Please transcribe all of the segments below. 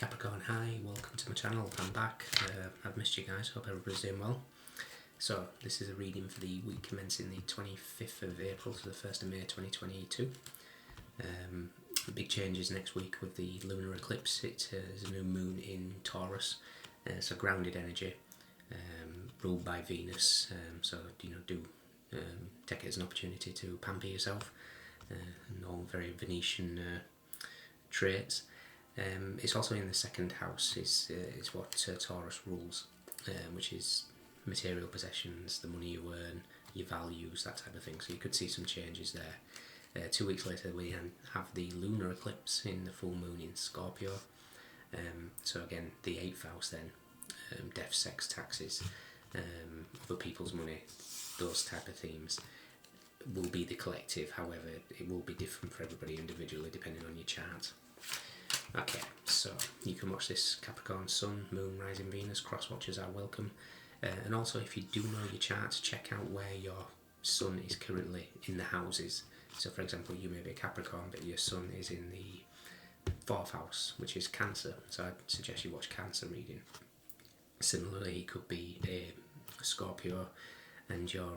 Capricorn, hi, welcome to my channel. I'm back. I've missed you guys, hope everybody's doing well. So, this is a reading for the week commencing the 25th of April to the 1st of May 2022. Big changes next week with the lunar eclipse. It is a new moon in Taurus. It's a grounded energy, ruled by Venus. So, do take it as an opportunity to pamper yourself, and all very Venetian traits. It's also in the second house, is what Taurus rules, which is material possessions, the money you earn, your values, that type of thing. So you could see some changes there. 2 weeks later we have the lunar eclipse in the full moon in Scorpio. So again, the 8th house then, death, sex, taxes, other people's money, those type of themes will be the collective. However, it will be different for everybody individually depending on your chart. Okay, so you can watch this Capricorn Sun, Moon, Rising Venus, cross-watchers are welcome. And also, if you do know your chart, check out where your Sun is currently in the houses. So for example, you may be a Capricorn, but your Sun is in the 4th house, which is Cancer. So I'd suggest you watch Cancer reading. Similarly, it could be a Scorpio, and your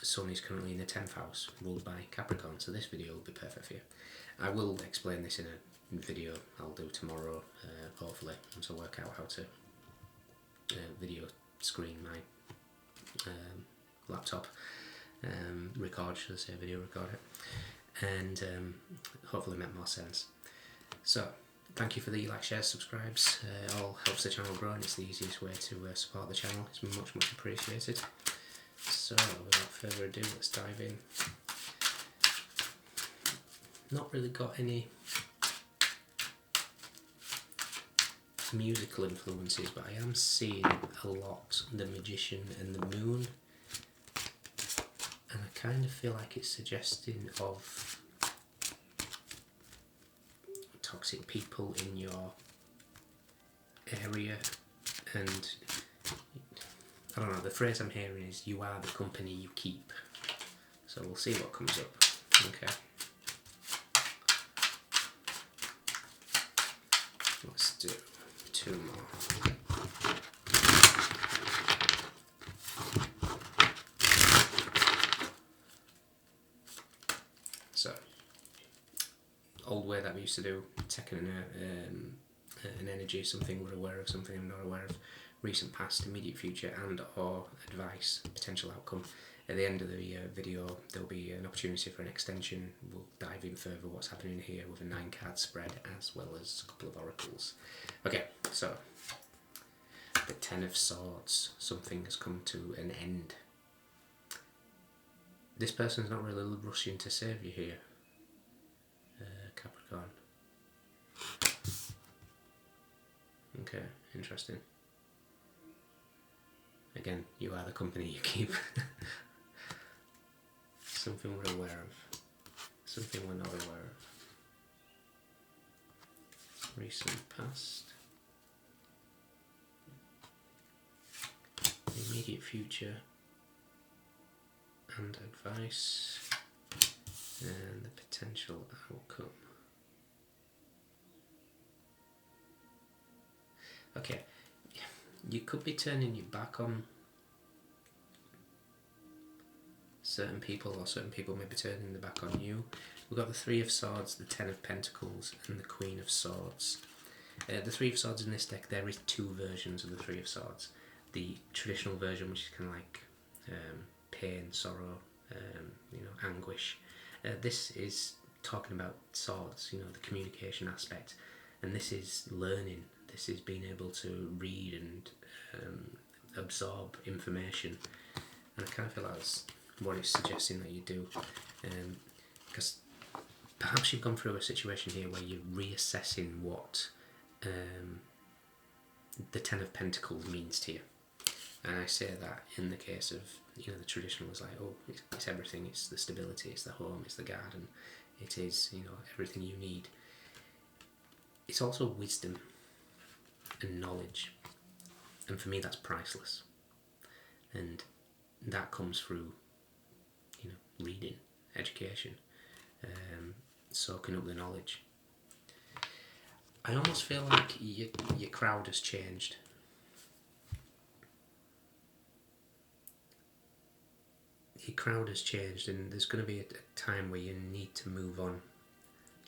Sun is currently in the 10th house, ruled by Capricorn. So this video will be perfect for you. I will explain this in a video I'll do tomorrow, hopefully, once I work out how to video screen my laptop, record, should I say, video record it, and hopefully make more sense. So, thank you for the like, share, subscribes. All helps the channel grow, and it's the easiest way to support the channel. It's much appreciated. So, without further ado, let's dive in. Not really got any musical influences, but I am seeing a lot the Magician and the Moon, and I kind of feel like it's suggesting of toxic people in your area, and I don't know, the phrase I'm hearing is you are the company you keep. So we'll see what comes up. Okay. Let's do 2 more. So, old way that we used to do, taking an energy, something we're aware of, something I'm not aware of, recent past, immediate future, and or advice, potential outcome. At the end of the video there'll be an opportunity for an extension. We'll dive in further what's happening here with a 9-card spread as well as a couple of oracles. Okay, so the 10 of Swords, something has come to an end. This person's not really rushing to save you here, Capricorn. Okay, interesting. Again, you are the company you keep. Something we're aware of, something we're not aware of. Recent past, the immediate future, and advice, and the potential outcome. Okay, you could be turning your back on certain people, or certain people may be turning their back on you. We've got the 3 of Swords, the 10 of Pentacles, and the Queen of Swords. The 3 of Swords in this deck, there is 2 versions of the 3 of Swords. The traditional version, which is kind of like pain, sorrow, anguish. This is talking about swords, the communication aspect, and this is learning. This is being able to read and absorb information, and I kind of feel like that's what it's suggesting that you do, because perhaps you've gone through a situation here where you're reassessing what the 10 of Pentacles means to you. And I say that in the case of, the traditional is like, oh, it's everything, it's the stability, it's the home, it's the garden, it is, everything you need. It's also wisdom and knowledge, and for me that's priceless, and that comes through reading, education, soaking up the knowledge. I almost feel like your crowd has changed. Your crowd has changed, and there's going to be a time where you need to move on.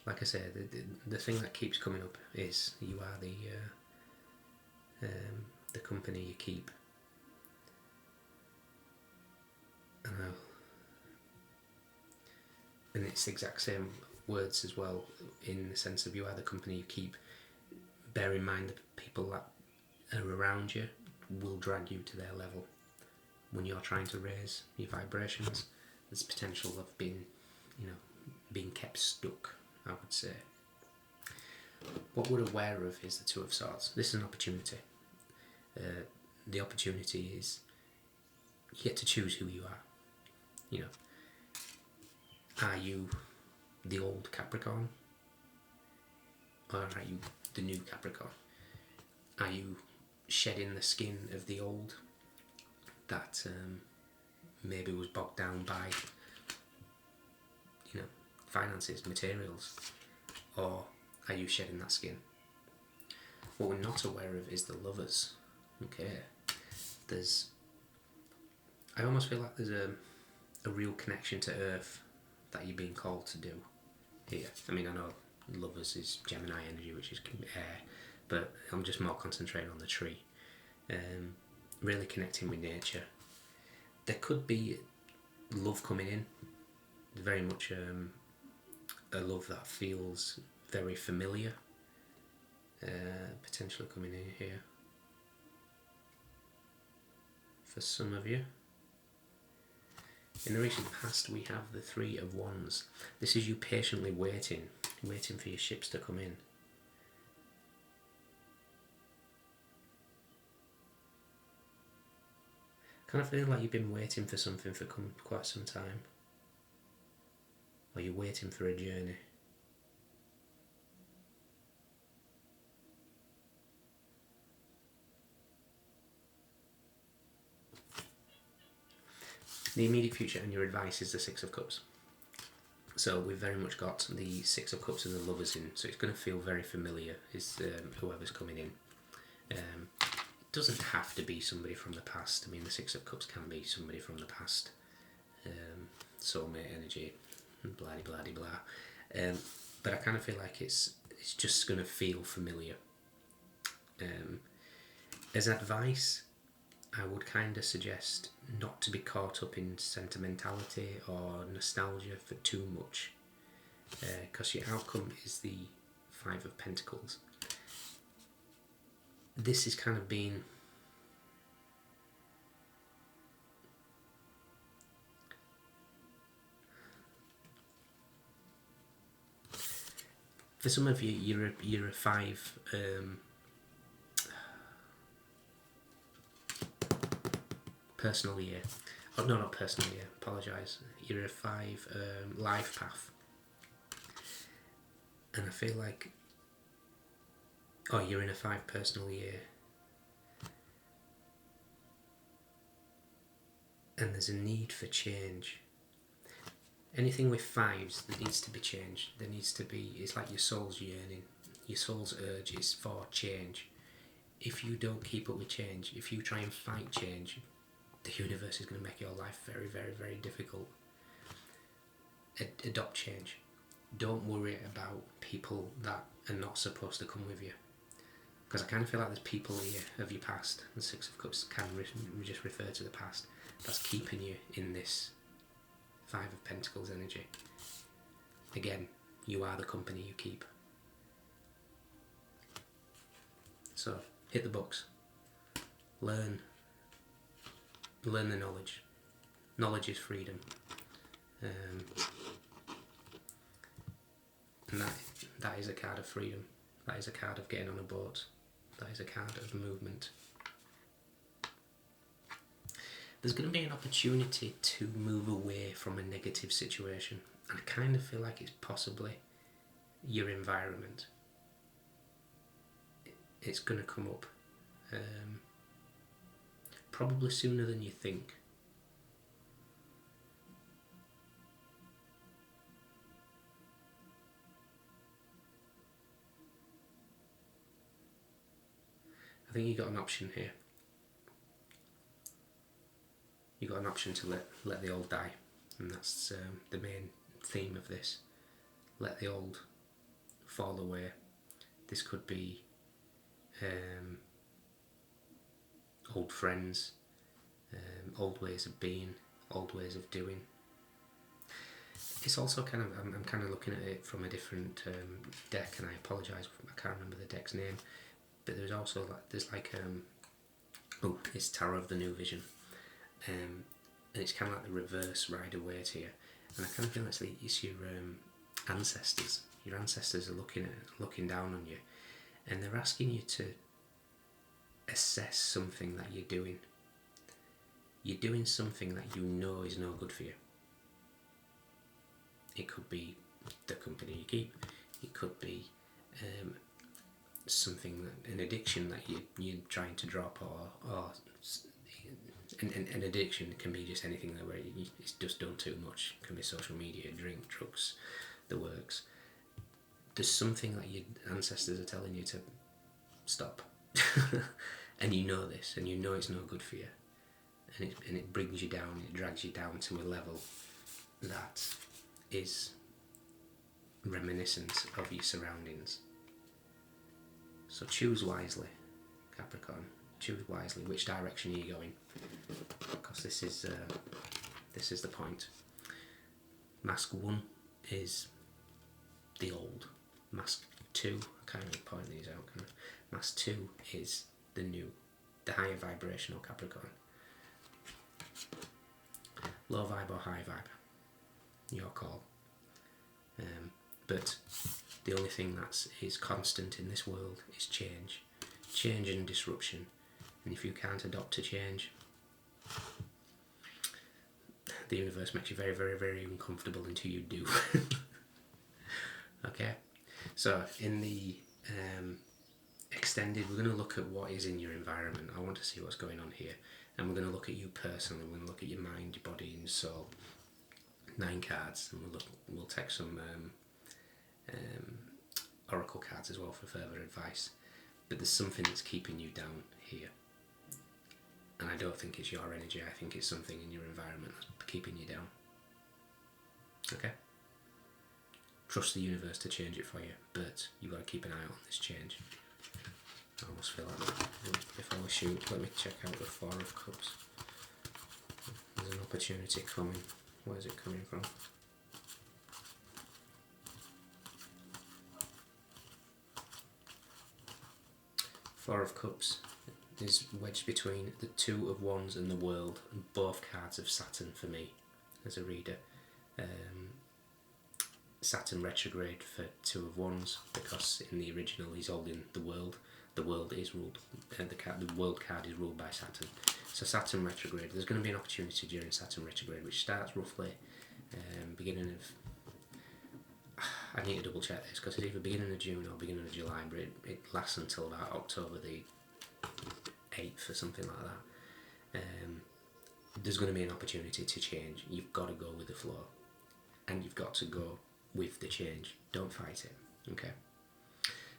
Like I said, the thing that keeps coming up is you are the company you keep. I know. And it's the exact same words as well, in the sense of you are the company you keep. Bear in mind the people that are around you will drag you to their level. When you're trying to raise your vibrations, there's potential of being kept stuck, I would say. What we're aware of is the Two of Swords. This is an opportunity. The opportunity is you get to choose who you are. Are you the old Capricorn? Or are you the new Capricorn? Are you shedding the skin of the old that maybe was bogged down by finances, materials? Or are you shedding that skin? What we're not aware of is the Lovers. Okay. I almost feel like there's a real connection to Earth that you're being called to do here. I mean, I know Lovers is Gemini energy, which is air, but I'm just more concentrating on the tree. Really connecting with nature. There could be love coming in, very much a love that feels very familiar, potentially coming in here for some of you. In the recent past, we have the Three of Wands. This is you patiently waiting for your ships to come in. Kind of feel like you've been waiting for something for quite some time. Or you're waiting for a journey. The immediate future and your advice is the Six of Cups. So we've very much got the Six of Cups and the Lovers in, so it's going to feel very familiar, is whoever's coming in. It doesn't have to be somebody from the past. I mean, the Six of Cups can be somebody from the past. Soulmate energy, blah blah blah blah. But I kind of feel like it's just going to feel familiar. As advice, I would kind of suggest not to be caught up in sentimentality or nostalgia for too much, because your outcome is the Five of Pentacles. This is kind of being for some of you, you're a five. Personal year. Oh no, not personal year. Apologise. You're a five life path, and I feel like you're in a five personal year, and there's a need for change. Anything with fives, there needs to be change. There needs to be. It's like your soul's yearning. Your soul's urge is for change. If you don't keep up with change, if you try and fight change, the universe is going to make your life very, very, very difficult. Adopt change. Don't worry about people that are not supposed to come with you. Because I kind of feel like there's people here of your past. The Six of Cups can just refer to the past. That's keeping you in this Five of Pentacles energy. Again, you are the company you keep. So, hit the books. Learn the knowledge. Knowledge is freedom. And that is a card of freedom. That is a card of getting on a boat. That is a card of movement. There's going to be an opportunity to move away from a negative situation. And I kind of feel like it's possibly your environment. It's going to come up. Probably sooner than you think. think you got an option here. You got an option to let the old die, and that's the main theme of this. Let the old fall away. This could be old friends, old ways of being, old ways of doing. It's also kind of, I'm kind of looking at it from a different deck, and I apologise, I can't remember the deck's name, but there's also it's Tarot of the New Vision, and it's kind of like the reverse Rider-Waite here, and I kind of feel it's your ancestors. Your ancestors are looking down on you, and they're asking you to assess something that you're doing. You're doing something that you know is no good for you. It could be the company you keep. It could be something, an addiction that you're trying to drop, or an addiction can be just anything where it's just done too much. It can be social media, drink, drugs, the works. There's something that your ancestors are telling you to stop, and you know this, and you know it's no good for you, and it brings you down, it drags you down to a level that is reminiscent of your surroundings. So choose wisely, Capricorn. Choose wisely. Which direction are you going? Because this is the point. Mask 1 is the old. Mask 2, I can't really point these out, can I? Mask 2 is the new, the higher vibrational Capricorn. Low vibe or high vibe, your call. But the only thing that is constant in this world is change. Change and disruption. And if you can't adopt to change, the universe makes you very, very, very uncomfortable until you do. Okay? So in the extended, we're going to look at what is in your environment. I want to see what's going on here. And we're going to look at you personally. We're going to look at your mind, your body and soul. 9 cards, and we'll take some oracle cards as well for further advice. But there's something that's keeping you down here, and I don't think it's your energy. I think it's something in your environment that's keeping you down. Okay? Trust the universe to change it for you, but you've got to keep an eye on this change. I almost feel like that. Before we shoot, let me check out the 4 of Cups. There's an opportunity coming. Where is it coming from? Four of Cups is wedged between the 2 of Wands and the World, and both cards of Saturn for me as a reader. Saturn retrograde for 2 of Wands, because in the original he's holding the World. The World is ruled, the World card is ruled by Saturn. So Saturn retrograde, there's going to be an opportunity during Saturn retrograde, which starts roughly beginning of, I need to double check this, because it's either beginning of June or beginning of July, but it lasts until about October the 8th or something like that. There's going to be an opportunity to change. You've got to go with the flow, and you've got to go with the change. Don't fight it. Okay.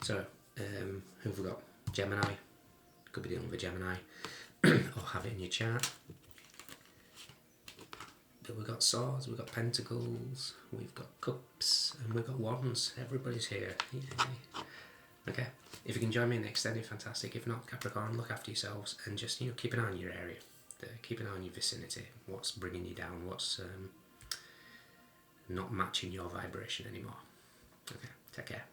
So who have we got? Gemini. Could be dealing with a Gemini, or have it in your chart. But we've got Swords, we've got Pentacles, we've got Cups, and we've got Wands. Everybody's here. Yay. Okay. If you can join me in the extended, fantastic. If not, Capricorn, look after yourselves, and just keep an eye on your area. Keep an eye on your vicinity. What's bringing you down? What's not matching your vibration anymore? Okay. Take care.